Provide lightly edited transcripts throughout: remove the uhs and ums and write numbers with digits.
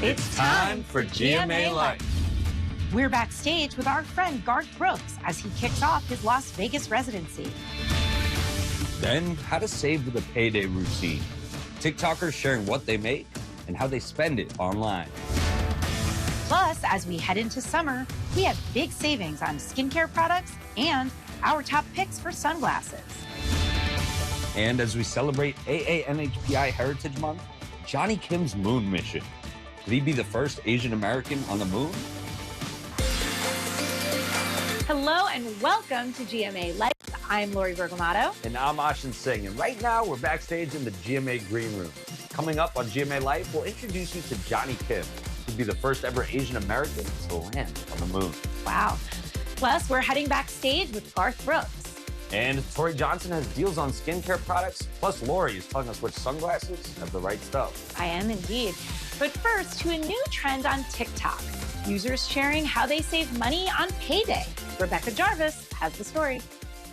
It's time for GMA Life. We're backstage with our friend Garth Brooks as he kicks off his Las Vegas residency. Then, how to save with a payday routine. TikTokers sharing what they make and how they spend it online. Plus, as we head into summer, we have big savings on skincare products and our top picks for sunglasses. And as we celebrate AANHPI Heritage Month, Jonny Kim's moon mission. Could he be the first Asian American on the moon? Hello and welcome to GMA Life. I'm Lori Bergamato. And I'm Ashin Singh. And right now, we're backstage in the GMA Green Room. Coming up on GMA Life, we'll introduce you to Jonny Kim, who'd be the first ever Asian American to land on the moon. Wow. Plus, we're heading backstage with Garth Brooks. And Tori Johnson has deals on skincare products. Plus, Lori is telling us which sunglasses have the right stuff. I am indeed. But first, to a new trend on TikTok. Users sharing how they save money on payday. Rebecca Jarvis has the story.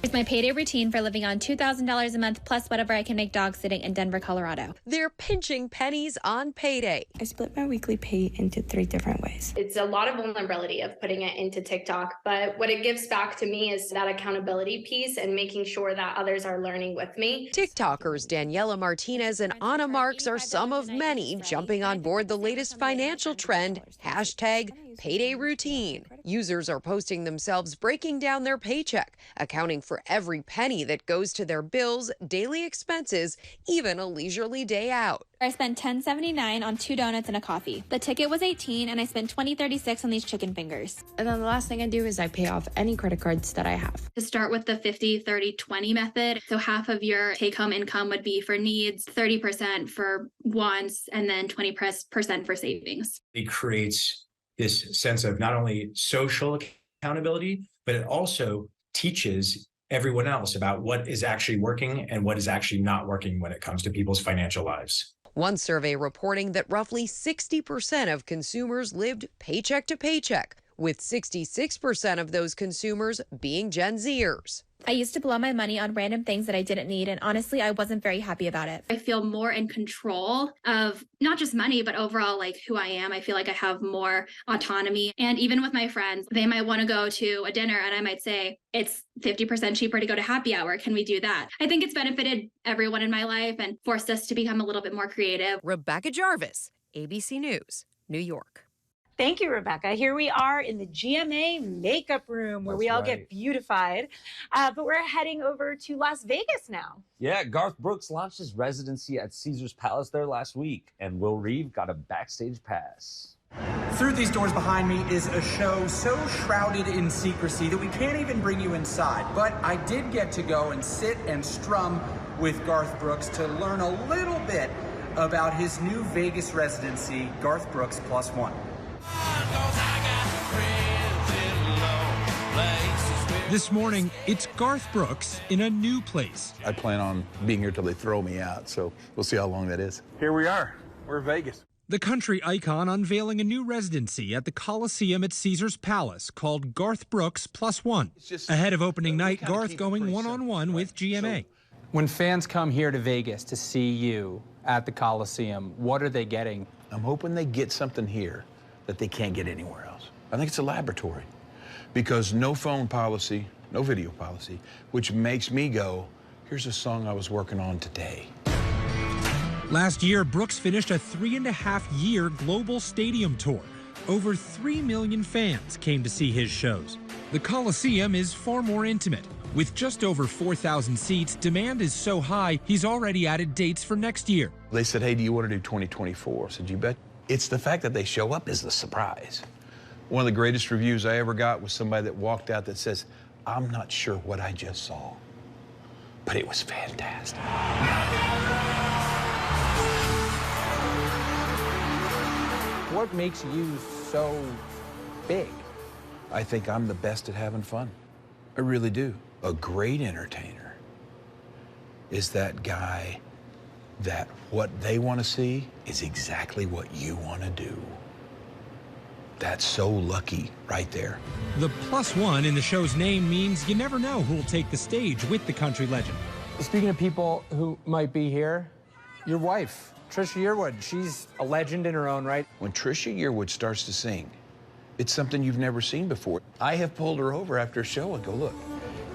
Here's my payday routine for living on $2,000 a month plus whatever I can make dog sitting in Denver, Colorado. They're pinching pennies on payday. I split my weekly pay into 3 different ways. It's a lot of vulnerability of putting it into TikTok, but what it gives back to me is that accountability piece and making sure that others are learning with me. TikTokers Daniela Martinez and Anna Marks are some of many jumping on board the latest financial trend, hashtag payday routine. Users are posting themselves breaking down their paycheck, accounting for every penny that goes to their bills, daily expenses, even a leisurely day out. I spent $10.79 on 2 donuts and a coffee. The ticket was $18 and I spent $20.36 on these chicken fingers. And then the last thing I do is I pay off any credit cards that I have. To start with the 50-30-20 method. So half of your take-home income would be for needs, 30% for wants, and then 20% for savings. It creates this sense of not only social accountability, but it also teaches everyone else about what is actually working and what is actually not working when it comes to people's financial lives. One survey reporting that roughly 60% of consumers lived paycheck to paycheck, with 66% of those consumers being Gen Zers. I used to blow my money on random things that I didn't need, and honestly, I wasn't very happy about it. I feel more in control of not just money, but overall like who I am. I feel like I have more autonomy. And even with my friends, they might want to go to a dinner and I might say, it's 50% cheaper to go to happy hour. Can we do that? I think it's benefited everyone in my life and forced us to become a little bit more creative. Rebecca Jarvis, ABC News, New York. Thank you, Rebecca. Here we are in the GMA makeup room where we all get beautified. But we're heading over to Las Vegas now. Yeah, Garth Brooks launched his residency at Caesar's Palace there last week, and Will Reeve got a backstage pass. Through these doors behind me is a show so shrouded in secrecy that we can't even bring you inside. But I did get to go and sit and strum with Garth Brooks to learn a little bit about his new Vegas residency, Garth Brooks +1. This morning, it's Garth Brooks in a new place. I plan on being here till they throw me out, so we'll see how long that is. Here we are. We're in Vegas. The country icon unveiling a new residency at the Coliseum at Caesar's Palace called Garth Brooks +1. Ahead of opening night, Garth going one-on-one with GMA. When fans come here to Vegas to see you at the Coliseum, what are they getting? I'm hoping they get something here that they can't get anywhere else. I think it's a laboratory because no phone policy, no video policy, which makes me go, here's a song I was working on today. Last year, Brooks finished a 3.5-year global stadium tour. Over 3 million fans came to see his shows. The Coliseum is far more intimate. With just over 4,000 seats, demand is so high, he's already added dates for next year. They said, hey, do you want to do 2024? I said, you bet. It's the fact that they show up is the surprise. One of the greatest reviews I ever got was somebody that walked out that says, I'm not sure what I just saw, but it was fantastic. What makes you so big? I think I'm the best at having fun. I really do. A great entertainer is that guy that what they want to see is exactly what you want to do. That's so lucky right there. The +1 in the show's name means you never know who'll take the stage with the country legend. Speaking of people who might be here, your wife Trisha Yearwood, she's a legend in her own right. When Trisha Yearwood starts to sing, it's something you've never seen before. I have pulled her over after a show and go, look,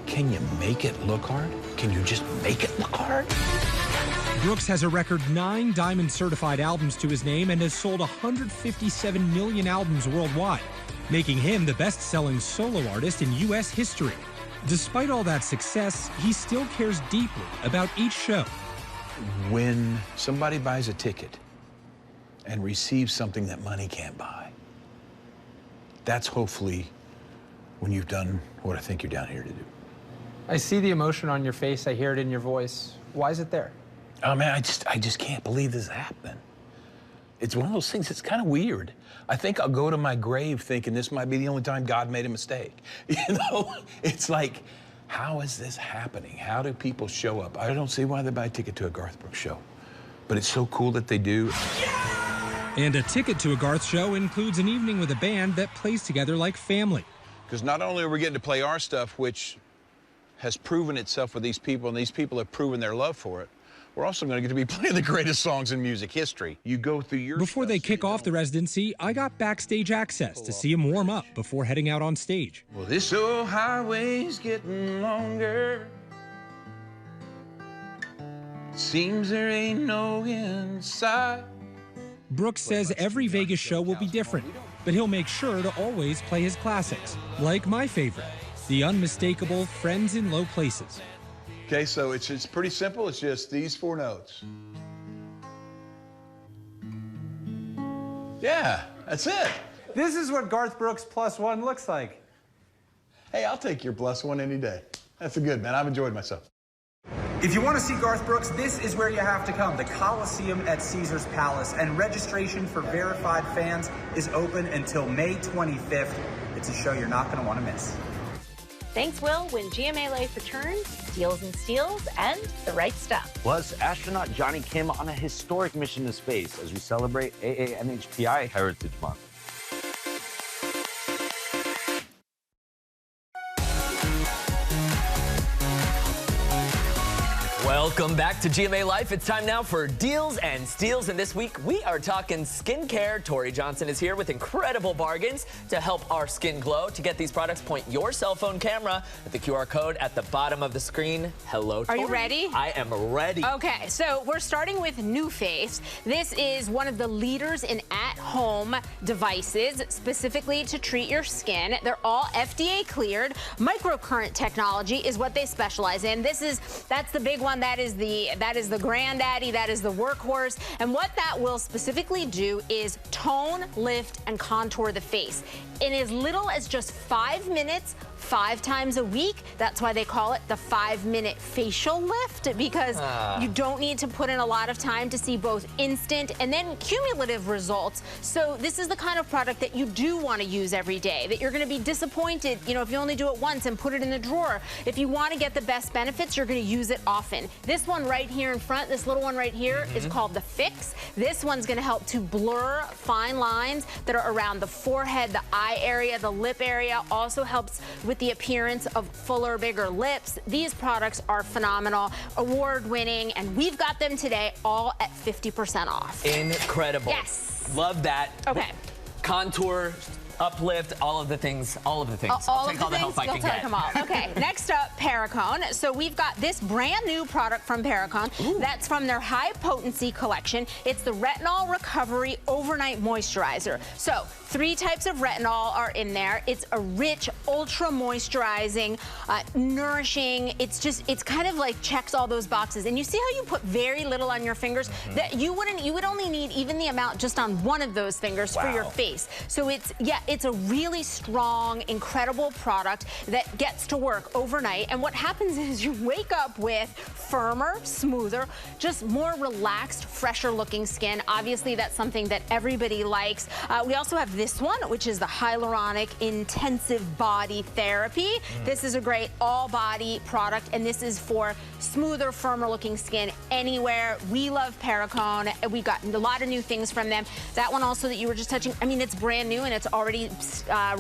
can you make it look hard? Can you just make it look hard? Brooks has a record 9 Diamond certified albums to his name and has sold 157 million albums worldwide, making him the best-selling solo artist in U.S. history. Despite all that success, he still cares deeply about each show. When somebody buys a ticket and receives something that money can't buy, that's hopefully when you've done what I think you're down here to do. I see the emotion on your face. I hear it in your voice. Why is it there? Oh, man, I just can't believe this is happening. It's one of those things that's kind of weird. I think I'll go to my grave thinking this might be the only time God made a mistake. You know, it's like, how is this happening? How do people show up? I don't see why they buy a ticket to a Garth Brooks show, but it's so cool that they do. And a ticket to a Garth show includes an evening with a band that plays together like family. Because not only are we getting to play our stuff, which has proven itself with these people, and these people have proven their love for it, we're also going to get to be playing the greatest songs in music history. You go through your... Before they kick off the residency, I got backstage access to see him warm up before heading out on stage. Well, this old highway's getting longer. Seems there ain't no inside. Brooks says every Vegas show will be different, but he'll make sure to always play his classics, like my favorite, the unmistakable Friends in Low Places. Okay, so it's pretty simple. It's just these 4 notes. Yeah, that's it. This is what Garth Brooks +1 looks like. Hey, I'll take your +1 any day. That's good, man. I've enjoyed myself. If you want to see Garth Brooks, this is where you have to come, the Coliseum at Caesars Palace. And registration for verified fans is open until May 25th. It's a show you're not going to want to miss. Thanks, Will. When GMA Life returns, deals and steals, and the right stuff. Plus, astronaut Jonny Kim on a historic mission to space as we celebrate AANHPI Heritage Month. Welcome back to GMA Life. It's time now for Deals and Steals, and this week we are talking skincare. Tori Johnson is here with incredible bargains to help our skin glow. To get these products, point your cell phone camera at the QR code at the bottom of the screen. Hello, Tori. Are you ready? I am ready. Okay, so we're starting with NuFace. This is one of the leaders in at-home devices, specifically to treat your skin. They're all FDA cleared. Microcurrent technology is what they specialize in. That's the big one. That is the granddaddy, that is the workhorse. And what that will specifically do is tone, lift, and contour the face in as little as just 5 minutes, 5 times a week. That's why they call it the 5-minute facial lift, because you don't need to put in a lot of time to see both instant and then cumulative results. So this is the kind of product that you do want to use every day, that you're going to be disappointed, you know, if you only do it once and put it in the drawer. If you want to get the best benefits, you're going to use it often. This one right here in front, this little one right here, is called the Fix. This one's going to help to blur fine lines that are around the forehead, the eye area, the lip area. Also helps with the appearance of fuller, bigger lips. These products are phenomenal, award-winning, and we've got them today all at 50% off. Incredible. Yes. Love that. Okay. Contour, uplift, all of the things. All I'll of take the all the things, help I you'll can take get. them all. Okay, next up, Perricone. So we've got this brand new product from Perricone. That's from their high potency collection. It's the Retinol Recovery Overnight Moisturizer. So 3 types of retinol are in there. It's a rich, ultra moisturizing, nourishing. It's kind of like checks all those boxes. And you see how you put very little on your fingers? That you would only need even the amount just on one of those fingers for your face. So it's a really strong, incredible product that gets to work overnight. And what happens is you wake up with firmer, smoother, just more relaxed, fresher looking skin. Obviously, that's something that everybody likes. We also have this one, which is the Hyaluronic Intensive Body Therapy. This is a great all-body product, and this is for smoother, firmer looking skin anywhere. We love Perricone. We got a lot of new things from them. That one also that you were just touching, I mean, it's brand new and it's already already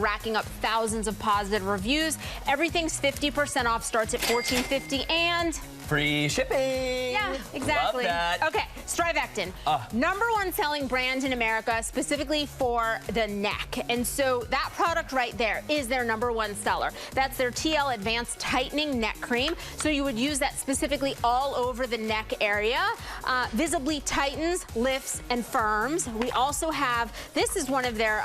racking up thousands of positive reviews. Everything's 50% off, starts at $14.50, and free shipping. Yeah, exactly. Love that. Okay, Strivectin, #1 selling brand in America, specifically for the neck. And so that product right there is their #1 seller. That's their TL Advanced Tightening Neck Cream. So you would use that specifically all over the neck area. Visibly tightens, lifts, and firms. We also have, this is one of their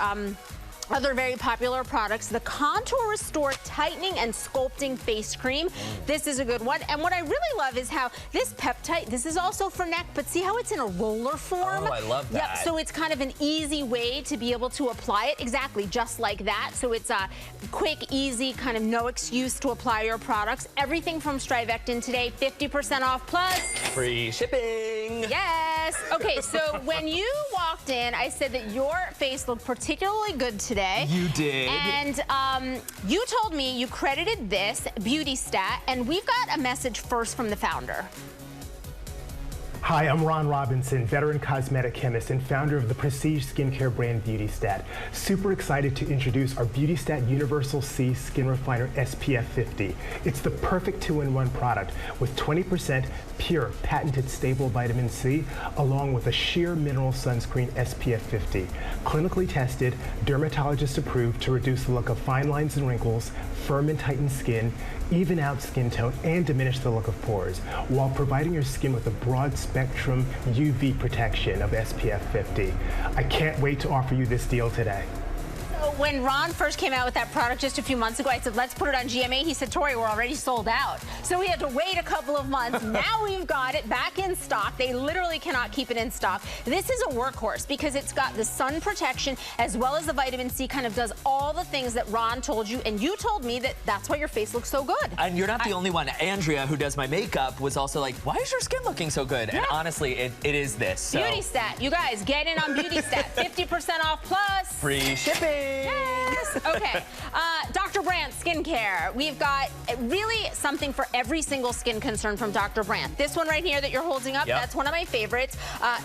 other very popular products, the Contour Restore Tightening and Sculpting Face Cream. This is a good one. And what I really love is how this peptide, this is also for neck, but see how it's in a roller form? Oh, I love that. Yep, so it's kind of an easy way to be able to apply it, exactly, just like that. So it's a quick, easy, kind of no excuse to apply your products. Everything from Strivectin today, 50% off plus free shipping. Yes. Okay, so when you walked in, I said that your face looked particularly good today. You did. And you told me you credited this Beauty Stat, and we've got a message first from the founder. Hi, I'm Ron Robinson, veteran cosmetic chemist and founder of the prestige skincare brand Beauty Stat. Super excited to introduce our Beauty Stat Universal C Skin Refiner SPF 50. It's the perfect 2-in-1 product with 20% pure, patented stable vitamin C, along with a sheer mineral sunscreen SPF 50. Clinically tested, dermatologist approved to reduce the look of fine lines and wrinkles, firm and tighten skin, even out skin tone, and diminish the look of pores, while providing your skin with a broad spectrum UV protection of SPF 50. I can't wait to offer you this deal today. When Ron first came out with that product just a few months ago, I said, let's put it on GMA. He said, Tori, we're already sold out. So we had to wait a couple of months. Now we've got it back in stock. They literally cannot keep it in stock. This is a workhorse because it's got the sun protection as well as the vitamin C, kind of does all the things that Ron told you. And you told me that that's why your face looks so good. And you're not the only one. Andrea, who does my makeup, was also like, why is your skin looking so good? Yeah. And honestly, it is this. So. Beauty Stat. You guys, get in on Beauty Stat. 50% off plus free shipping. Yes. Okay. Dr. Brandt Skincare. We've got really something for every single skin concern from Dr. Brandt. This one right here that you're holding up, that's one of my favorites.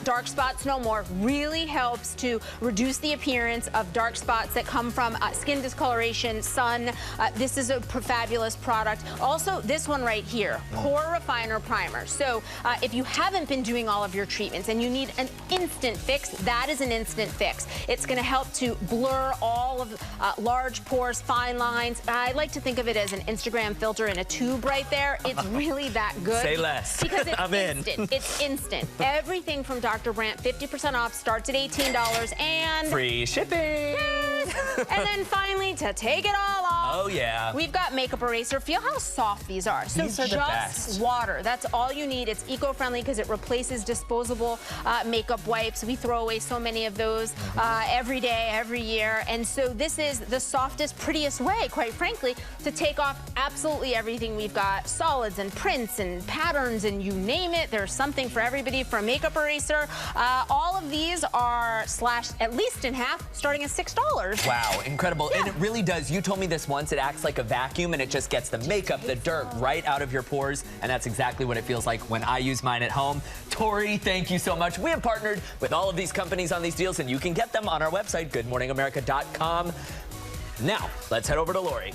Dark spots no more. Really helps to reduce the appearance of dark spots that come from skin discoloration, sun. This is a fabulous product. Also, this one right here, Pore Refiner Primer. So if you haven't been doing all of your treatments and you need an instant fix, that is an instant fix. It's going to help to blur all of large pores, fine lines. I like to think of it as an Instagram filter in a tube right there. It's really that good. Say less. Because it's I'm instant. in. It's instant. Everything from Dr. Brandt, 50% off, starts at $18 and free shipping. Yes. And then finally, to take it all off, oh yeah, we've got makeup eraser. Feel how soft these are. So these are the best. Just water. That's all you need. It's eco-friendly because it replaces disposable makeup wipes. We throw away so many of those every day, every year. And so this is the softest, prettiest way, quite frankly, to take off absolutely everything. We've got solids and prints and patterns and you name it. There's something for everybody for a makeup eraser. All of these are slashed at least in half, starting at $6. Wow, incredible. Yeah. And it really does. You told me this once. It acts like a vacuum and it just gets the makeup, the dirt right out of your pores. And that's exactly what it feels like when I use mine at home. Tori, thank you so much. We have partnered with all of these companies on these deals and you can get them on our website, goodmorningamerica.com. Now, let's head over to Lori.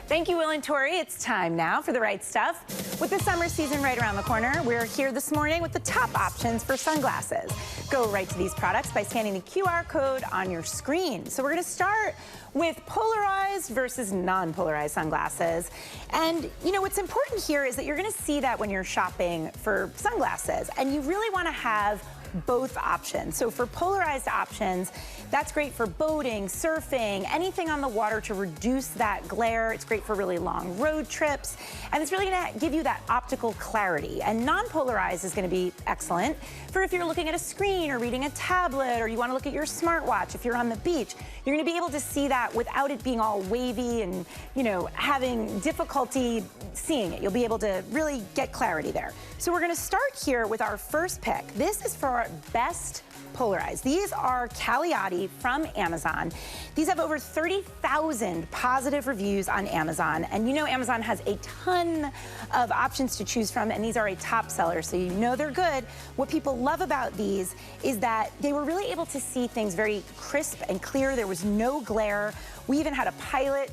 Thank you, Will and Tori. It's time now for the right stuff. With the summer season right around the corner, we're here this morning with the top options for sunglasses. Go right to these products by scanning the QR code on your screen. So we're going to start with polarized versus non-polarized sunglasses. And, you know, what's important here is that you're going to see that when you're shopping for sunglasses. And you really want to have both options. So for polarized options, that's great for boating, surfing, anything on the water to reduce that glare. It's great for really long road trips. And it's really gonna give you that optical clarity. And non-polarized is gonna be excellent for if you're looking at a screen or reading a tablet or you wanna look at your smartwatch. If you're on the beach, you're gonna be able to see that without it being all wavy and, you know, having difficulty seeing it. You'll be able to really get clarity there. So we're gonna start here with our first pick. This is for our best polarized. These are Cagliati from Amazon. These have over 30,000 positive reviews on Amazon. And you know Amazon has a ton of options to choose from, and these are a top seller, so you know they're good. What people love about these is that they were really able to see things very crisp and clear. There was no glare. We even had a pilot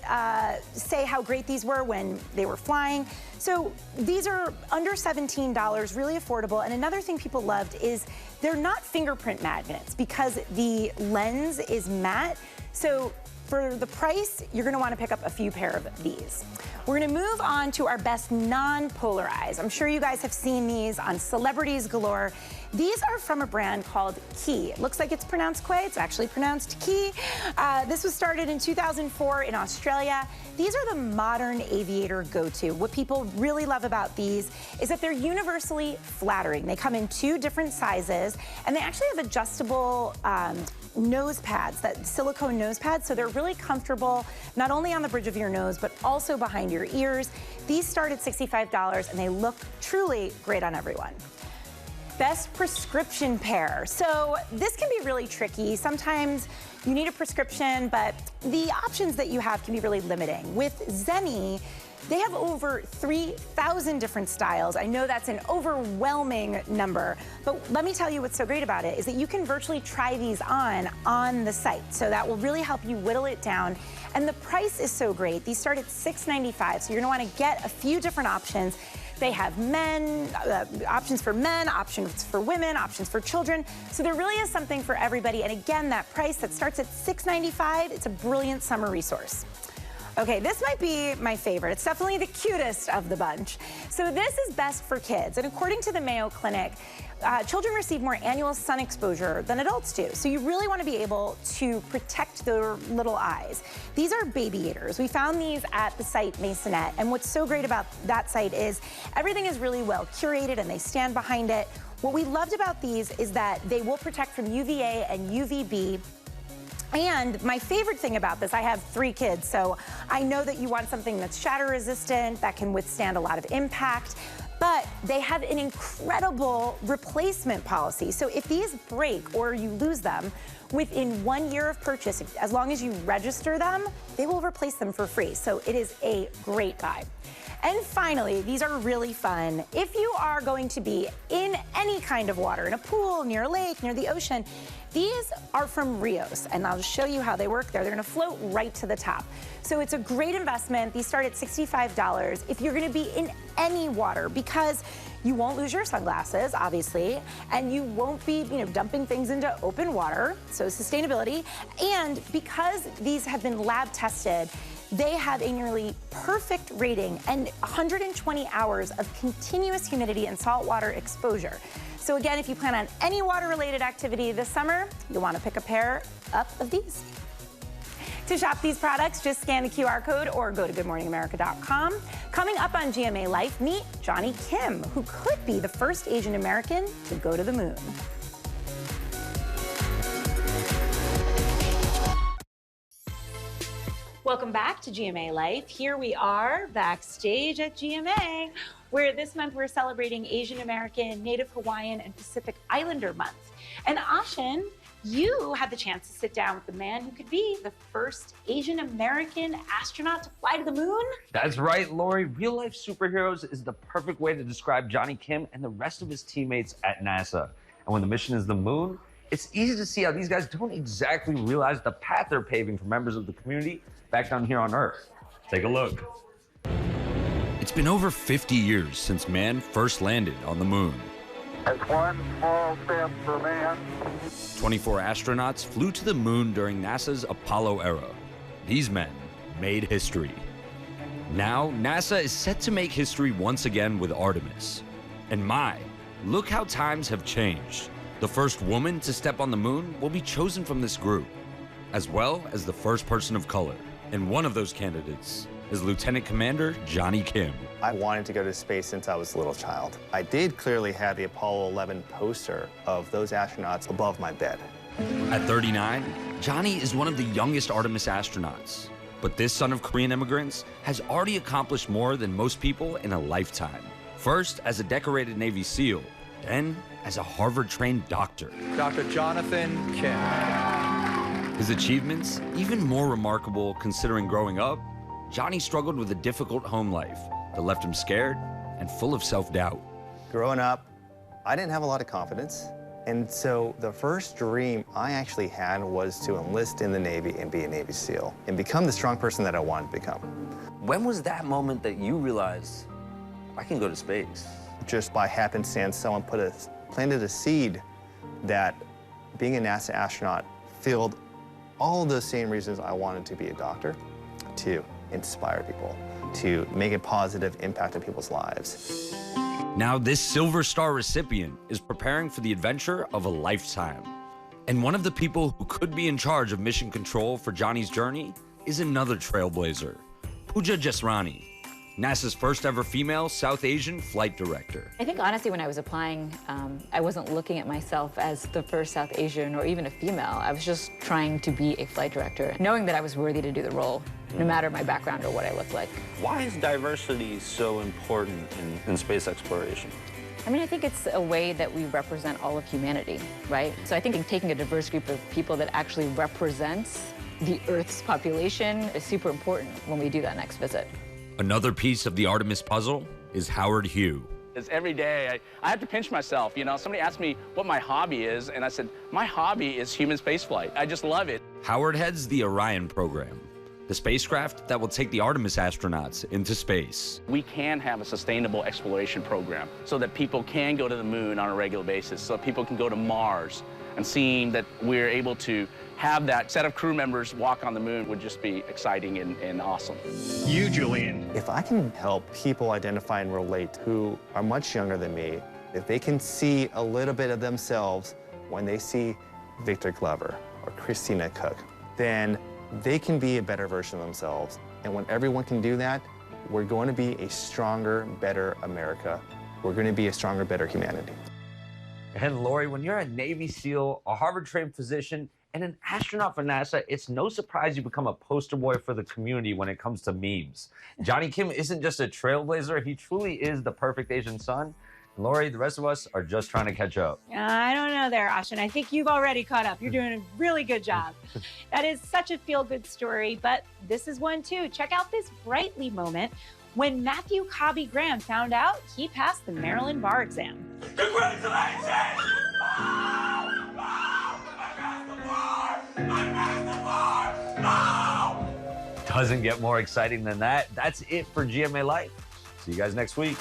say how great these were when they were flying. So these are under $17, really affordable. And another thing people loved is they're not fingerprint magnets because the lens is matte. So for the price, you're gonna wanna pick up a few pair of these. We're gonna move on to our best non-polarized. I'm sure you guys have seen these on celebrities galore. These are from a brand called Key. It looks like it's pronounced Quay, it's actually pronounced Key. This was started in 2004 in Australia. These are the modern aviator go-to. What people really love about these is that they're universally flattering. They come in 2 different sizes, and they actually have adjustable nose pads, that silicone nose pads, so they're really comfortable, not only on the bridge of your nose, but also behind your ears. These start at $65, and they look truly great on everyone. Best prescription pair. So this can be really tricky. Sometimes you need a prescription, but the options that you have can be really limiting. With Zenni, they have over 3,000 different styles. I know that's an overwhelming number, but let me tell you what's so great about it is that you can virtually try these on the site. So that will really help you whittle it down. And the price is so great. These start at $6.95, so you're gonna wanna get a few different options. They have options for men, options for women, options for children. So there really is something for everybody. And again, that price that starts at $6.95, it's a brilliant summer resource. Okay, this might be my favorite. It's definitely the cutest of the bunch. So this is best for kids. And according to the Mayo Clinic, children receive more annual sun exposure than adults do. So you really want to be able to protect their little eyes. These are baby eaters. We found these at the site Masonette. And what's so great about that site is everything is really well curated and they stand behind it. What we loved about these is that they will protect from UVA and UVB. And my favorite thing about this, I have 3 kids, so I know that you want something that's shatter resistant, that can withstand a lot of impact, but they have an incredible replacement policy. So if these break or you lose them, within 1 year of purchase, as long as you register them, they will replace them for free. So it is a great buy. And finally, these are really fun. If you are going to be in any kind of water, in a pool, near a lake, near the ocean, these are from Rios, and I'll show you how they work there. They're gonna float right to the top. So it's a great investment. These start at $65 if you're gonna be in any water, because you won't lose your sunglasses, obviously, and you won't be, dumping things into open water, so sustainability. And because these have been lab tested, they have a nearly perfect rating and 120 hours of continuous humidity and saltwater exposure. So again, if you plan on any water-related activity this summer, you'll want to pick a pair up of these. To shop these products, just scan the QR code or go to goodmorningamerica.com. Coming up on GMA Life, meet Jonny Kim, who could be the first Asian American to go to the moon. Welcome back to GMA Life. Here we are backstage at GMA, where this month we're celebrating Asian American, Native Hawaiian, and Pacific Islander Month. And Ashin, you had the chance to sit down with the man who could be the first Asian American astronaut to fly to the moon. That's right, Lori. Real life superheroes is the perfect way to describe Jonny Kim and the rest of his teammates at NASA. And when the mission is the moon, it's easy to see how these guys don't exactly realize the path they're paving for members of the community back down here on Earth. Take a look. It's been over 50 years since man first landed on the moon. It's one small step for man. 24 astronauts flew to the moon during NASA's Apollo era. These men made history. Now, NASA is set to make history once again with Artemis. And look how times have changed. The first woman to step on the moon will be chosen from this group, as well as the first person of color. And one of those candidates is Lieutenant Commander Jonny Kim. I wanted to go to space since I was a little child. I did clearly have the Apollo 11 poster of those astronauts above my bed. At 39, Jonny is one of the youngest Artemis astronauts. But this son of Korean immigrants has already accomplished more than most people in a lifetime. First, as a decorated Navy SEAL, then as a Harvard-trained doctor. Dr. Jonathan Kim. His achievements, even more remarkable considering growing up, Jonny struggled with a difficult home life that left him scared and full of self-doubt. Growing up, I didn't have a lot of confidence. And so the first dream I actually had was to enlist in the Navy and be a Navy SEAL and become the strong person that I wanted to become. When was that moment that you realized, I can go to space? Just by happenstance, someone planted a seed that being a NASA astronaut filled all of those same reasons I wanted to be a doctor, to inspire people, to make a positive impact on people's lives. Now this Silver Star recipient is preparing for the adventure of a lifetime. And one of the people who could be in charge of mission control for Jonny's journey is another trailblazer, Pooja Jesrani, NASA's first ever female South Asian flight director. I think honestly when I was applying, I wasn't looking at myself as the first South Asian or even a female. I was just trying to be a flight director, knowing that I was worthy to do the role, no matter my background or what I looked like. Why is diversity so important in space exploration? I mean, I think it's a way that we represent all of humanity, right? So I think taking a diverse group of people that actually represents the Earth's population is super important when we do that next visit. Another piece of the Artemis puzzle is Howard Hugh. It's every day, I have to pinch myself. You know, somebody asked me what my hobby is, and I said, my hobby is human spaceflight. I just love it. Howard heads the Orion program, the spacecraft that will take the Artemis astronauts into space. We can have a sustainable exploration program so that people can go to the moon on a regular basis, so people can go to Mars, and seeing that we're able to have that set of crew members walk on the moon would just be exciting and awesome. You, Julian. If I can help people identify and relate who are much younger than me, if they can see a little bit of themselves when they see Victor Glover or Christina Cook, then they can be a better version of themselves. And when everyone can do that, we're going to be a stronger, better America. We're going to be a stronger, better humanity. And Lori, when you're a Navy SEAL, a Harvard-trained physician, and an astronaut for NASA, it's no surprise you become a poster boy for the community when it comes to memes. Jonny Kim isn't just a trailblazer, he truly is the perfect Asian son. And Lori, the rest of us are just trying to catch up. I don't know there, Ashin. I think you've already caught up. You're doing a really good job. That is such a feel-good story, but this is one too. Check out this Brightly moment when Matthew Cobby Graham found out he passed the Maryland bar exam. Congratulations! Doesn't get more exciting than that. That's it for GMA Life. See you guys next week.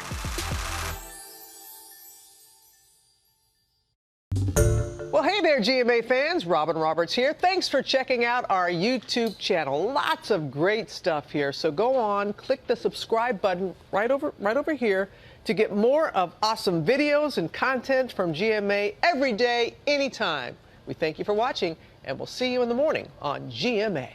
Well, hey there, GMA fans. Robin Roberts here. Thanks for checking out our YouTube channel. Lots of great stuff here. So go on, click the subscribe button right over here to get more of awesome videos and content from GMA every day, anytime. We thank you for watching, and we'll see you in the morning on GMA.